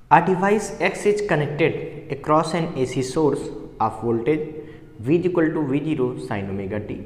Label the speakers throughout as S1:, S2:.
S1: A device X is connected across an AC source of voltage V is equal to V0 sin omega t.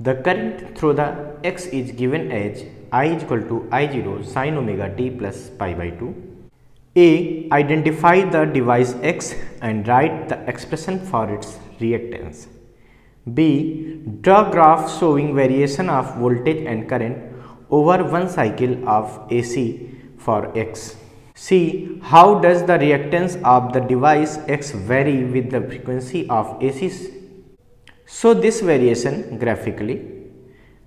S1: The current through the X is given as I is equal to I0 sin omega t plus pi by 2. A. Identify the device X and write the expression for its reactance. B. Draw graph showing variation of voltage and current over one cycle of AC for X. C. How does the reactance of the device X vary with the frequency of AC? Show this variation graphically.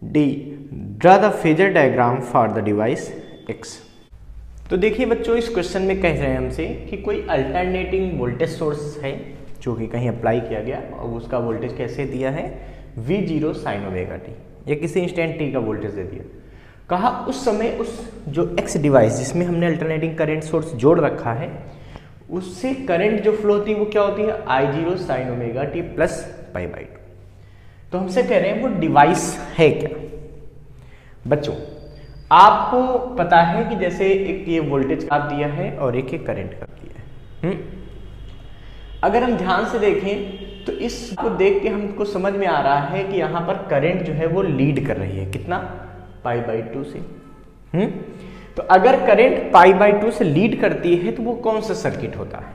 S1: D. Draw the phasor diagram for the device X. तो देखिए बच्चों, इस question में कह रहे हैं हमसे कि कोई अल्टरनेटिंग वोल्टेज सोर्स है जो कि कहीं अप्लाई किया गया और उसका वोल्टेज कैसे दिया है V0 sin ओमेगा टी, या किसी इंस्टेंट टी का वोल्टेज दे दिया। कहा उस समय उस जो X डिवाइस जिसमें हमने अल्टरनेटिंग करंट सोर्स जोड़ रखा है उससे करंट जो फ्लो होती है वो क्या होती है I0 sin omega T plus pi by 2। तो हमसे कह रहे हैं वो डिवाइस है क्या। बच्चों आपको पता है कि जैसे एक ये वोल्टेज ग्राफ दिया है और एक ये करंट ग्राफ दिया है। अगर हम ध्यान से देखें तो इसको देख के हमको समझ में आ रहा है कि यहाँ पर करंट जो है वो लीड कर रही है कितना पाई बाई 2 से। तो अगर करंट पाई बाई 2 से लीड करती है तो वो कौन सा सर्किट होता है,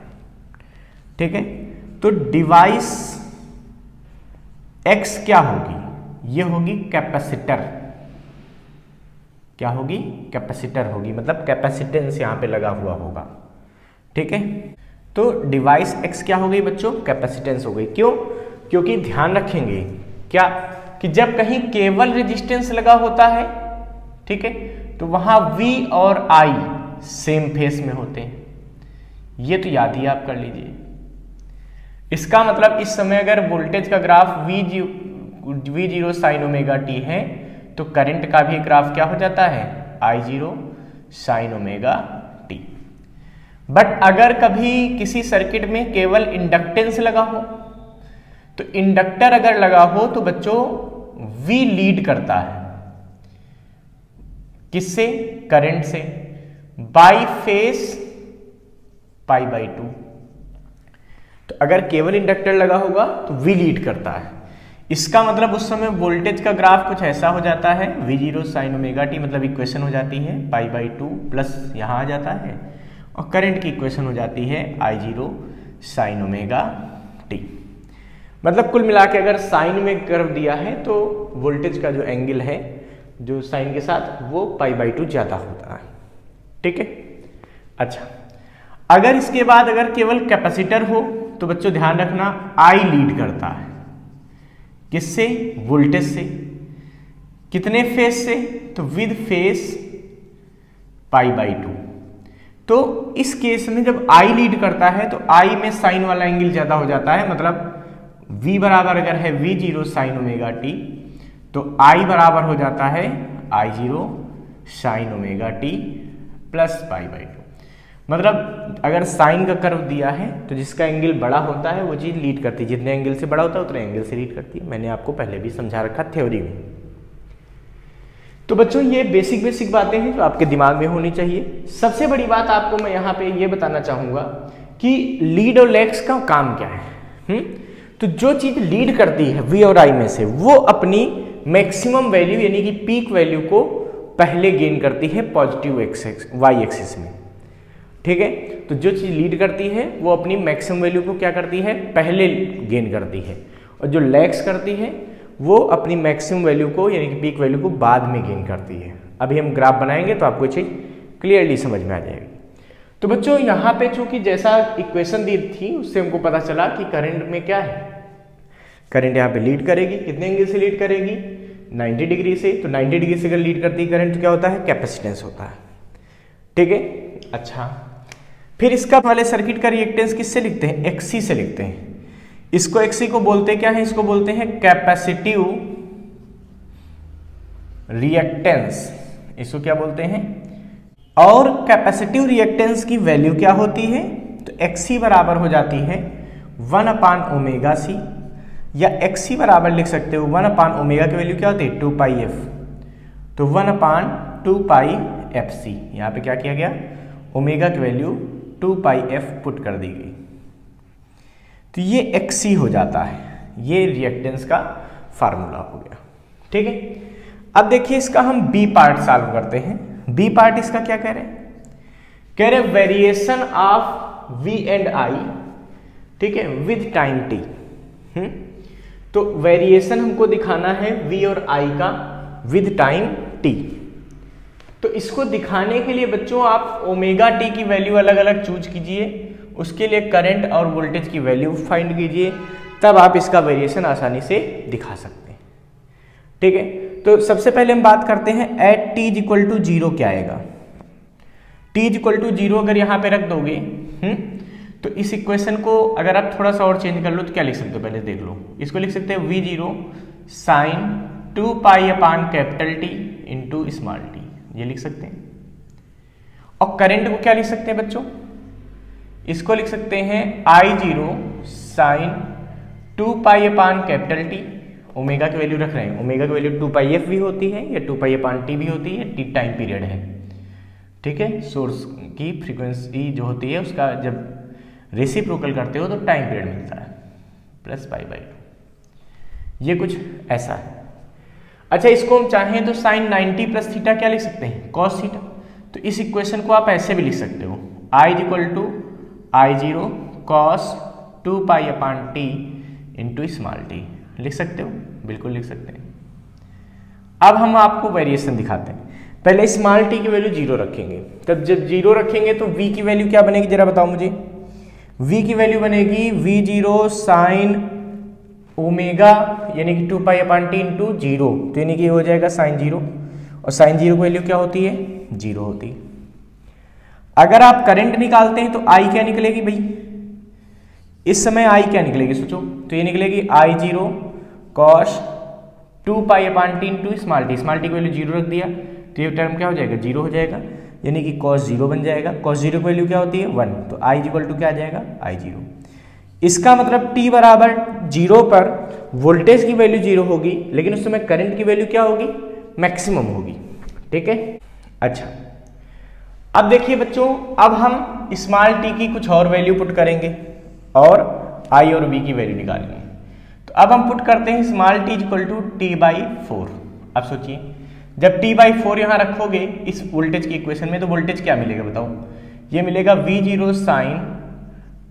S1: ठीक है। तो डिवाइस X क्या होगी, ये होगी कैपेसिटर। क्या होगी, कैपेसिटर होगी, मतलब कैपेसिटेंस यहां पे लगा हुआ होगा, ठीक है। तो डिवाइस X क्या हो गई बच्चों, कैपेसिटेंस हो गई। क्यों, क्योंकि ध्यान रखेंगे क्या कि जब कहीं केवल रेजिस्टेंस लगा होता है, ठीक है, तो वहां V और I सेम फेस में होते हैं। ये तो याद ही आप कर लीजिए। इसका मतलब इस समय अगर वोल्टेज का graph V0 sin omega T है तो करंट का भी ग्राफ क्या हो जाता है I0 sin omega T. But अगर कभी किसी सर्किट में केवल इंडक्टेंस लगा हो तो इंडक्टर अगर लगा हो तो बच्चों V लीड करता है किससे, करंट से, बाई फेस पाई बाई 2। तो अगर केवल इंडक्टर लगा होगा तो V लीड करता है। इसका मतलब उस समय वोल्टेज का ग्राफ कुछ ऐसा हो जाता है V0 sin ओमेगा टी, मतलब इक्वेशन हो जाती है पाई बाई 2 प्लस यहाँ आ जाता है, और करंट की इक्वेशन हो जाती है I0 sin ओमेगा टी। मतलब कुल मिला के अगर साइन में कर्व दिया है तो वोल्टेज का जो एंगल है जो साइन के साथ वो पाई बाई 2 ज्यादा होता है, ठीक है। अच्छा, अगर इसके बाद अगर केवल कैपेसिटर हो तो बच्चों ध्यान रखना I लीड करता है किससे, वोल्टेज से। कितने फेस से, तो विद फेस पाई बाई 2। तो इस केस में जब I लीड करता है तो I में साइन वाला एंगल ज्यादा हो जाता है, मतलब V बराबर अगर है V0 sin ओमेगा टी तो I बराबर हो जाता है I0 sin omega T plus pi by 2। मतलब अगर साइन का कर्व दिया है तो जिसका एंगल बड़ा होता है वो चीज लीड करती है, जितने एंगल से बड़ा होता है उतने एंगल से लीड करती है। मैंने आपको पहले भी समझा रखा थ्योरी में। तो बच्चों ये बेसिक बातें हैं जो आपके दिमाग में होनी चाहिए। सबसे बड़ी बात आपको मैं यहाँ पे ये बताना चाहूंगा कि लीड और लैग्स का काम क्या है। तो जो चीज लीड करती है V और I में से वो अपनी मैक्सिमम वैल्यू यानी कि पीक वैल्यू को पहले गेन करती है पॉजिटिव Y एक्सिस में, ठीक है। तो जो चीज लीड करती है वो अपनी मैक्सिमम वैल्यू को क्या करती है, पहले गेन करती है, और जो लैग्स करती है वो अपनी मैक्सिमम वैल्यू को यानी कि पीक वैल्यू को बाद में गेन करती है। अभी हम ग्राफ बनाएंगे तो आपको चीज क्लियरली समझ में आ जाएगी। तो बच्चों यहाँ पे चूंकि जैसा इक्वेशन दी थी उससे हमको पता चला कि करंट में क्या है, करंट यहाँ पे लीड करेगी, कितने एंगल से लीड करेगी, 90 डिग्री से। तो 90 डिग्री से अगर लीड करती है करंट तो क्या होता है, कैपेसिटेंस होता है, ठीक है। अच्छा, फिर इसका पहले सर्किट का रिएक्टेंस किससे लिखते हैं, XC से लिखते हैं। इसको XC को बोलते क्या है, इसको बोलते हैं कैपेसिटिव रिएक्टेंस, इसको क्या बोलते हैं। और कैपेसिटिव रिएक्टेंस की वैल्यू क्या होती है, तो XC बराबर हो जाती है 1/ω/c, या XC बराबर लिख सकते हो 1/ω की वैल्यू क्या होती है 2πf, तो 1/2πfc। यहाँ पे क्या किया गया, ओमेगा की वैल्यू 2 पाई एफ पुट कर दी गई, तो ये एक्सी हो जाता है। ये रिएक्टेंस का फार्मूला हो गया। ठीक है, अब देखिए इसका हम बी पार्ट सॉल्व करते हैं। बी पार्ट इसका क्या कह रहे हैं, कह रहे variation of V and I, ठीक है, विद टाइम टी। तो वेरिएशन हमको दिखाना है वी और आई का विद टाइम टी। तो इसको दिखाने के लिए बच्चों आप ओमेगा टी की वैल्यू अलग अलग चूज कीजिए, उसके लिए करंट और वोल्टेज की वैल्यू फाइंड कीजिए, तब आप इसका वेरिएशन आसानी से दिखा सकते हैं। ठीक है, तो सबसे पहले हम बात करते हैं at T is equal to zero क्या आएगा। T is equal to zero अगर यहाँ पे रख दोगे तो इस इक्वेशन को अगर आप थोड़ा सा और चेंज कर लो तो क्या लिख सकते हो, पहले देख लो। इसको लिख सकते हैं V zero sine 2 pi upon capital T into small T, ये लिख सकते हैं। और करंट को क्या लिख सकते हैं बच्चों, इसको लिख सकते हैं आई zero sine 2 pi upon capital T. Omega की वैल्यू रख रहे हैं, ओमेगा की वैल्यू 2 पाई एफ भी होती है या 2 पाई अपान टी भी होती है, टी टाइम पीरियड है। ठीक है, सोर्स की फ्रीक्वेंसी जो होती है उसका जब रेसिप्रोकल करते हो तो टाइम पीरियड मिलता है प्लस पाई बाई 2, ये कुछ ऐसा है। अच्छा, इसको हम चाहें तो साइन 90 प्लस थीटा क्या लिख सकते हैं, कॉस थीटा। तो इस इक्वेशन को आप ऐसे भी लिख सकते हो, I is equal to I zero cos 2 pi upon T into small T, लिख सकते हो, बिल्कुल लिख सकते हैं। अब हम आपको वेरिएशन दिखाते हैं। पहले स्मॉल टी की वैल्यू जीरो रखेंगे, तब जब जीरो रखेंगे तो वी की वैल्यू क्या बनेगी जरा बताओ मुझे। वी की वैल्यू बनेगी वी जीरो साइन ओमेगा यानी कि 2 pi upon T into zero, तो यानी कि हो जाएगा साइन जीरो, और साइन जीरो की वैल्यू क्या होती है, जीरो होती है। अगर आप करंट निकालते हैं तो आई क्या निकलेगी भाई, इस समय आई क्या निकलेगी सोचो, तो ये निकलेगी I zero cos 2 pi upon T into small T. Small T की वैल्यू जीरो रख दिया तो ये टर्म क्या हो जाएगा, जीरो हो जाएगा, यानी कि कॉस जीरो बन जाएगा। कॉस जीरो की वैल्यू क्या होती है 1, तो आई इक्वल टू क्या आ जाएगा, आई जीरो। इसका मतलब t बराबर जीरो पर वोल्टेज की वैल्यू जीरो होगी, लेकिन उस समय करंट की वैल्यू क्या होगी, मैक्सिमम होगी। ठीक है, अच्छा अब देखिए बच्चों, अब हम स्मॉल t की कुछ और वैल्यू पुट करेंगे और i और v की वैल्यू निकालेंगे। तो अब हम पुट करते हैं small t equal to t by 4। अब सोचिए जब t बाई 4 यहाँ रखोगे इस वोल्टेज की इक्वेशन में, तो वोल्टेज क्या मिलेगा बताओ, ये मिलेगा v zero sine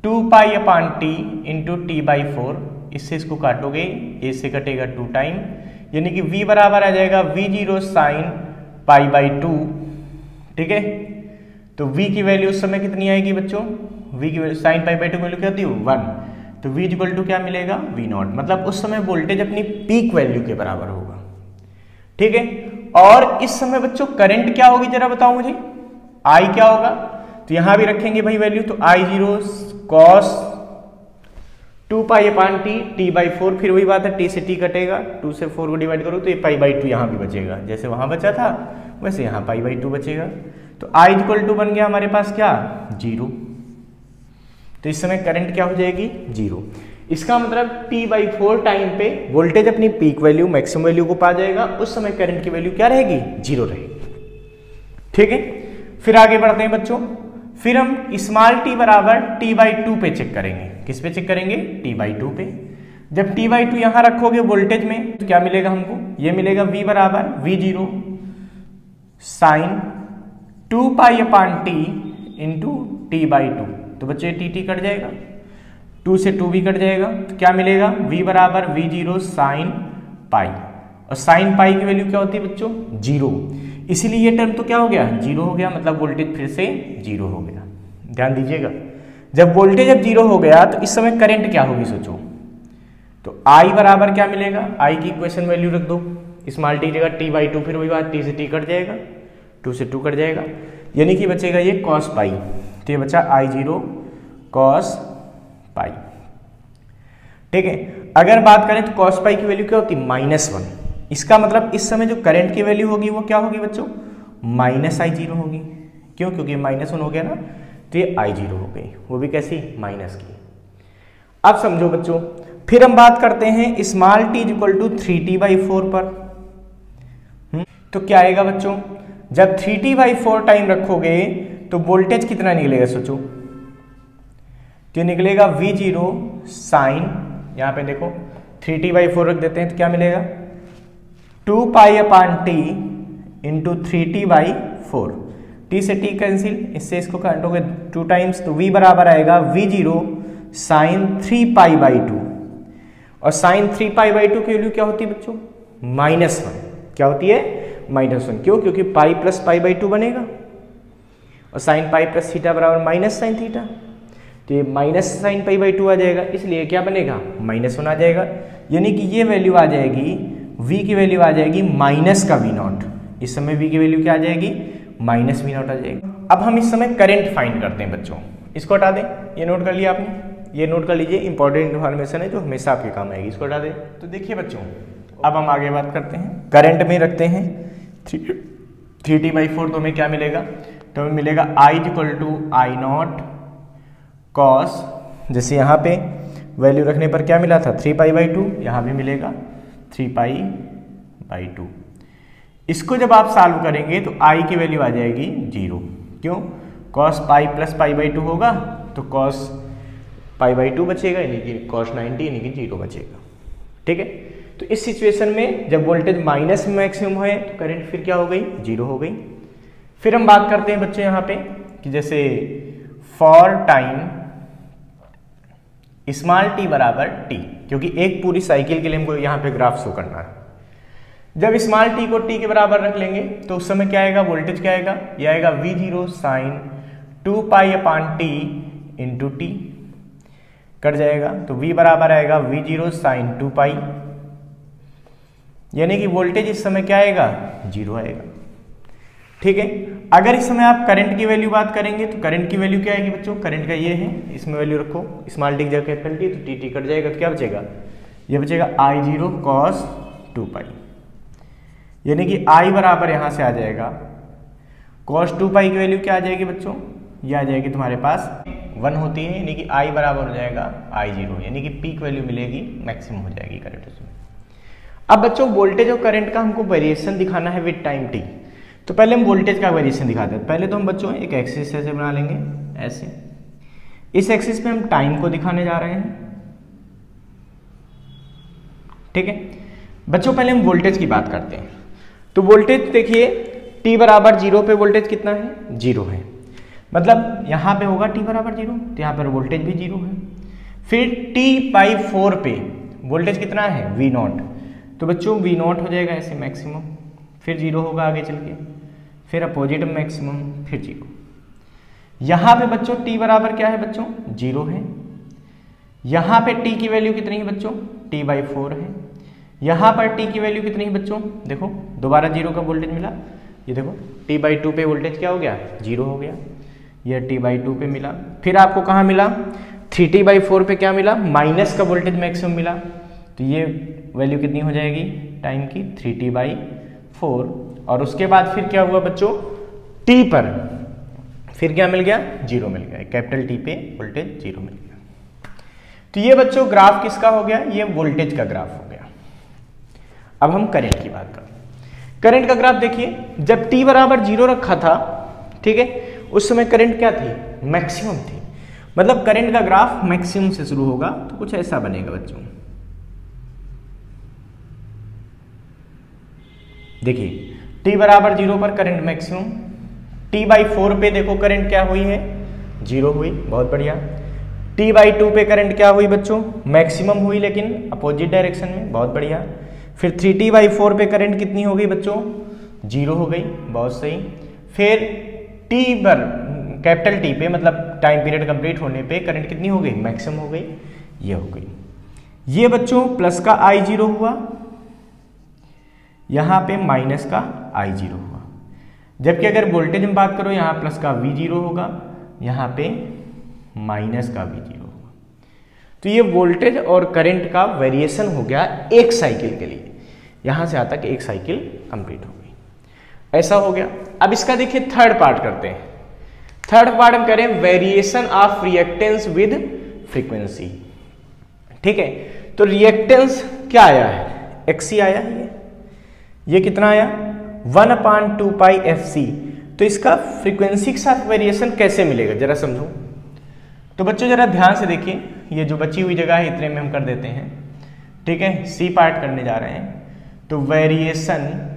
S1: 2 pi upon T into T by 4। इससे इसको काटोगे, ए से कटेगा 2 टाइम, यानी कि v बराबर आ जाएगा v zero sine pi by 2। ठीक है, तो v की वैल्यू उस समय कितनी आएगी बच्चों, v की वैल्यू साइन पाई बाई 2 की वैल्यू क्या होती है 1, तो v इक्वल टू क्या मिलेगा v नॉट, मतलब उस समय वोल्टेज अपनी पीक वैल्यू के बराबर होगा। ठीक है, और इस समय बच्चों करंट क्या होगी जरा बताओ मुझे, I क्या होगा, तो यहां भी रखेंगे भाई वैल्यू, तो I zero cos 2 pi upon T, T by 4, फिर वही बात है टी से टी कटेगा, 2 से 4 को डिवाइड करो तो ये पाई बाई 2 यहाँ भी बचेगा, जैसे वहां बचा था वैसे यहाँ पाई बाई 2 बचेगा। तो आई इक्वल टू बन गया हमारे पास क्या, जीरो। तो इस समय करंट क्या हो जाएगी, जीरो। इसका मतलब t बाई 4 टाइम पे वोल्टेज अपनी पीक वैल्यू मैक्सिमम वैल्यू को पा जाएगा, उस समय करंट की वैल्यू क्या रहेगी, जीरो रहेगी। ठीक है, फिर आगे बढ़ते हैं बच्चों, फिर हम स्मॉल t बराबर t बाई 2 पे चेक करेंगे। किस पे चेक करेंगे, t बाई 2 पे। जब t बाई 2 यहां रखोगे वोल्टेज में तो क्या मिलेगा हमको, ये मिलेगा v बराबर v zero sine 2 pi upon T into T by 2। तो बच्चे टी कट जाएगा, 2 से 2 भी कट जाएगा, तो क्या मिलेगा v बराबर v जीरो साइन पाई, और साइन पाई की वैल्यू क्या होती है बच्चों, जीरो। इसीलिए ये टर्म तो क्या हो गया, जीरो हो गया, मतलब वोल्टेज फिर से जीरो हो गया। ध्यान दीजिएगा, जब वोल्टेज अब जीरो हो गया तो इस समय करंट क्या होगी सोचो, तो I बराबर क्या मिलेगा, I की इक्वेशन वैल्यू रख दो, स्मॉल टी जगह टी बाई 2, फिर वही बात t से t कट जाएगा, 2 से 2 कट जाएगा, यानी कि बचेगा ये कॉस पाई, तो ये बचा I जीरो कॉस पाई। ठीक है, अगर बात करें तो कॉस पाई की वैल्यू क्या होती है, -1। इसका मतलब इस समय जो करंट की वैल्यू होगी वो क्या होगी बच्चों, माइनस आई जीरो होगी। क्यों, क्योंकि -1 हो गया ना, तो ये आई जीरो हो गई, वो भी कैसी, माइनस की। अब समझो बच्चों, फिर हम बात करते हैं small t equal to 3t by 4 पर। तो क्या आएगा बच्चों, जब 3t बाई 4 टाइम रखोगे तो वोल्टेज कितना निकलेगा सोचो, तो ये निकलेगा V0 साइन, यहाँ पे देखो 3t/4 रख देते हैं तो क्या मिलेगा 2π/t इंटू 3t/4, t से t कैंसिल, इससे इसको काटोगे 2 टाइम्स तो v बराबर आएगा V0 साइन 3π/2, और साइन 3π/2 की वैल्यू क्या होती है बच्चों -1, क्या होती है -1, क्यों क्योंकि पाई प्लस π/2 बनेगा और साइन पाई प्लस थीटा बराबर माइनस साइन थीटा, तो ये माइनस साइन π/2 आ जाएगा, इसलिए क्या बनेगा -1 आ जाएगा, यानी कि ये वैल्यू आ जाएगी v की वैल्यू आ जाएगी माइनस का v0, इस समय v की वैल्यू क्या आ जाएगी -v0 आ जाएगी। अब हम इस समय करंट फाइंड करते हैं बच्चों, इसको हटा दें, ये नोट कर लिया आपने, ये नोट कर लीजिए, इंपॉर्टेंट इन्फॉर्मेशन है जो हमेशा आपके काम आएगी, इसको हटा दें। तो देखिए बच्चों अब हम आगे बात करते हैं, करंट में रखते हैं 3t/4, तो हमें क्या मिलेगा, तो हमें मिलेगा I = I0 cos, जैसे यहाँ पे वैल्यू रखने पर क्या मिला था 3π/2, यहाँ भी मिलेगा 3π/2। इसको जब आप सॉल्व करेंगे तो I की वैल्यू आ जाएगी 0, क्यों cos पाई प्लस π/2 होगा तो cos π/2 बचेगा, यानी कि cos 90 यानी कि 0 बचेगा, ठीक है। तो इस सिचुएशन में जब वोल्टेज माइनस में मैक्सिमम है तो करंट फिर क्या हो गई 0 हो गई। फिर हम बात करते हैं बच्चों यहाँ पे कि जैसे फॉर टाइम स्मॉल t बराबर t, क्योंकि एक पूरी साइकिल के लिए हमको यहाँ पे ग्राफ शो करना है। जब स्मॉल t को t के बराबर रख लेंगे तो उस समय क्या आएगा, वोल्टेज क्या आएगा, ये आएगा V0 sign 2π/t into t, cut जाएगा तो v बराबर आएगा V0 साइन 2π, यानी कि वोल्टेज इस समय क्या आएगा 0 आएगा, ठीक है। अगर इस समय आप करंट की वैल्यू बात करेंगे तो करंट की वैल्यू क्या आएगी बच्चों, करंट का ये है, इसमें वैल्यू रखो स्मॉल टी की जगह कैपिटल टी, तो टी कट जाएगा तो क्या बचेगा, ये बचेगा I0 cos 2π, यानी कि I बराबर यहां से आ जाएगा cos 2π की वैल्यू क्या आ जाएगी बच्चों, ये आ जाएगी तुम्हारे पास 1 होती है, यानी कि I बराबर हो जाएगा I0, यानी कि पीक वैल्यू मिलेगी, मैक्सिमम हो जाएगी करंट उसमें। अब बच्चों वोल्टेज और करंट का हमको वेरिएशन दिखाना है विद टाइम t, तो पहले हम वोल्टेज का वेरिएशन दिखाते हैं। पहले तो हम बच्चों एक एक्सिस ऐसे बना लेंगे, ऐसे इस एक्सिस पे हम टाइम को दिखाने जा रहे हैं, ठीक है बच्चों। पहले हम वोल्टेज की बात करते हैं, तो वोल्टेज देखिए t बराबर 0 पे वोल्टेज कितना है 0 है, मतलब यहां पे होगा t बराबर 0, तो यहां पर वोल्टेज भी 0 है। फिर t/4 पे वोल्टेज कितना है V0, तो बच्चों V0 हो जाएगा ऐसे मैक्सिमम, फिर 0 होगा आगे चल के, फिर अपोजिट मैक्सिमम, फिर 0। यहां पे बच्चों t बराबर क्या है बच्चों 0 है, यहां पे t की वैल्यू कितनी है बच्चों t/4 है, यहां पर t की वैल्यू कितनी है बच्चों, देखो दोबारा 0 का वोल्टेज मिला, ये देखो t/2 पे वोल्टेज क्या हो गया 0 हो गया, यह t/2 पे मिला। फिर आपको कहां मिला 3t/4 पे क्या मिला, माइनस का वोल्टेज मैक्सिमम मिला, तो ये वैल्यू कितनी हो जाएगी टाइम की 3t/4। और उसके बाद फिर क्या हुआ बच्चों t पर फिर क्या मिल गया 0 मिल गया, कैपिटल T पे वोल्टेज 0 मिल गया। तो ये बच्चों ग्राफ किसका हो गया, ये वोल्टेज का ग्राफ हो गया। अब हम करंट की बात करते हैं। करंट का ग्राफ देखिए, जब t बराबर 0 रखा था, ठीक है, उस समय करंट क्या थी मैक्सिमम थी, मतलब करंट का ग्राफ मैक्सिमम से शुरू होगा तो कुछ ऐसा बनेगा बच्चों। देखिए t बराबर 0 पर करंट मैक्सिमम, t/4 पे देखो करंट क्या हुई है 0 हुई, बहुत बढ़िया। t/2 पे करंट क्या हुई बच्चों मैक्सिमम हुई, लेकिन अपोजिट डायरेक्शन में, बहुत बढ़िया। फिर 3t/4 पे करंट कितनी हो गई बच्चों 0 हो गई, बहुत सही। फिर t पर कैपिटल T पे मतलब टाइम पीरियड कंप्लीट होने पे करंट कितनी हो गई मैक्सिमम हो गई, ये हो गई। ये बच्चों प्लस का I0 हुआ, यहां पे माइनस का I0 हुआ, जबकि अगर वोल्टेज में बात करो यहाँ प्लस का V0 होगा, यहाँ पे माइनस का V0 होगा। तो ये वोल्टेज और करंट का वेरिएशन हो गया एक साइकिल के लिए, यहां से आता कि एक साइकिल कंप्लीट हो गई, ऐसा हो गया। अब इसका देखिए थर्ड पार्ट करते हैं। थर्ड पार्ट हम करें variation of reactance with frequency, ठीक है। तो रिएक्टेंस क्या आया है XC आया है, ये कितना आया 1/2πfc। तो इसका फ्रीक्वेंसी के साथ वेरिएशन कैसे मिलेगा जरा समझो। तो बच्चों जरा ध्यान से देखिए, ये जो बची हुई जगह है इतने में हम कर देते हैं, ठीक है। सी पार्ट करने जा रहे हैं, तो variation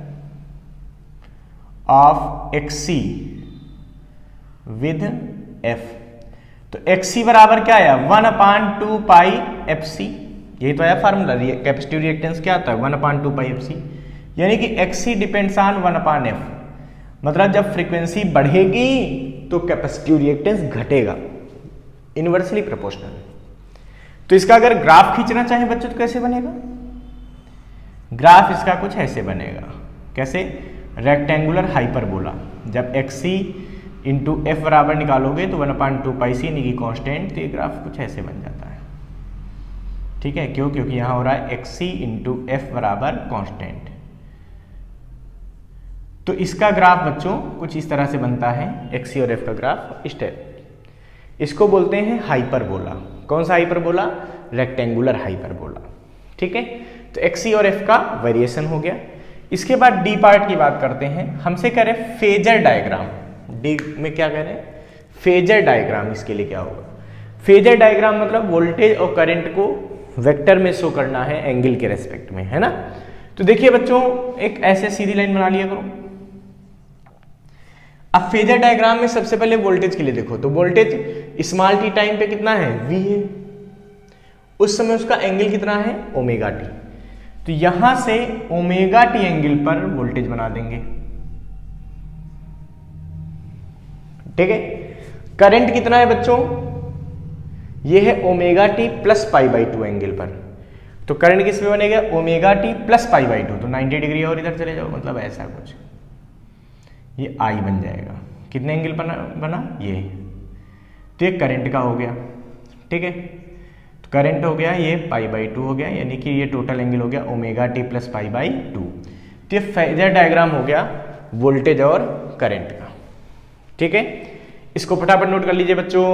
S1: of XC with F, तो एक्सी बराबर क्या आया 1/2 पाई एफ सी, यही तो आया फार्मूला। कैपेसिटिव रिएक्टेंस क्या आता है 1/2 पाई एफ सी, यानी कि एक्सी डिपेंड्स ऑन 1/f, मतलब जब फ्रीक्वेंसी बढ़ेगी तो कैपेसिटिव रिएक्टेंस घटेगा, इनवर्सली प्रोपोर्शनल। तो इसका अगर ग्राफ खींचना चाहे बच्चों तो कैसे बनेगा, ग्राफ इसका कुछ ऐसे बनेगा, कैसे, रेक्टेंगुलर हाइपरबोला। जब एक्सी इंटू एफ बराबर निकालोगे तो 1/2 पाई सी यानी कि कॉन्स्टेंट, तो ये ग्राफ कुछ ऐसे बन जाता है, ठीक है। क्यों, क्योंकि यहां हो रहा है एक्सी इंटू एफ बराबर कॉन्स्टेंट। तो इसका ग्राफ बच्चों कुछ इस तरह से बनता है, एक्सी और एफ का ग्राफ इस टाइप। इसको बोलते हैं हाइपरबोला। कौन सा हाइपरबोला, रेक्टेंगुलर हाइपरबोला, ठीक है। तो एक्सी और एफ का वेरिएशन हो गया। इसके बाद डी पार्ट की बात करते हैं, हमसे कह रहे हैं फेजर डायग्राम। डी में क्या कह रहे हैं, फेजर डायग्राम। इसके लिए क्या होगा, फेजर डायग्राम मतलब वोल्टेज और करंट को वेक्टर में शो करना है एंगल के रेस्पेक्ट में, है ना। तो देखिए बच्चों, एक ऐसे सीधी लाइन बना लिया करो। अब फेजर डायग्राम में सबसे पहले वोल्टेज के लिए देखो, तो वोल्टेज स्मॉल टी टाइम पे कितना है, v है, उस समय उसका एंगल कितना है, ओमेगा टी। तो यहां से ओमेगा टी एंगल पर वोल्टेज बना देंगे, ठीक है। करंट कितना है बच्चों, ये है ओमेगा टी प्लस π/2 एंगल पर। तो करंट किस पे बनेगा, ओमेगा टी प्लस π/2, तो 90 डिग्री और इधर चले जाओ, मतलब ऐसा कुछ, ये आई बन जाएगा। कितने एंगल बना ये, तो ये करंट का हो गया, ठीक है। तो करंट हो गया, ये π/2 हो गया, यानी कि ये टोटल एंगल हो गया ओमेगा टी प्लस π/2। तो ये फेजर डायग्राम हो गया वोल्टेज और करंट का, ठीक है। इसको फटाफट नोट कर लीजिए बच्चों।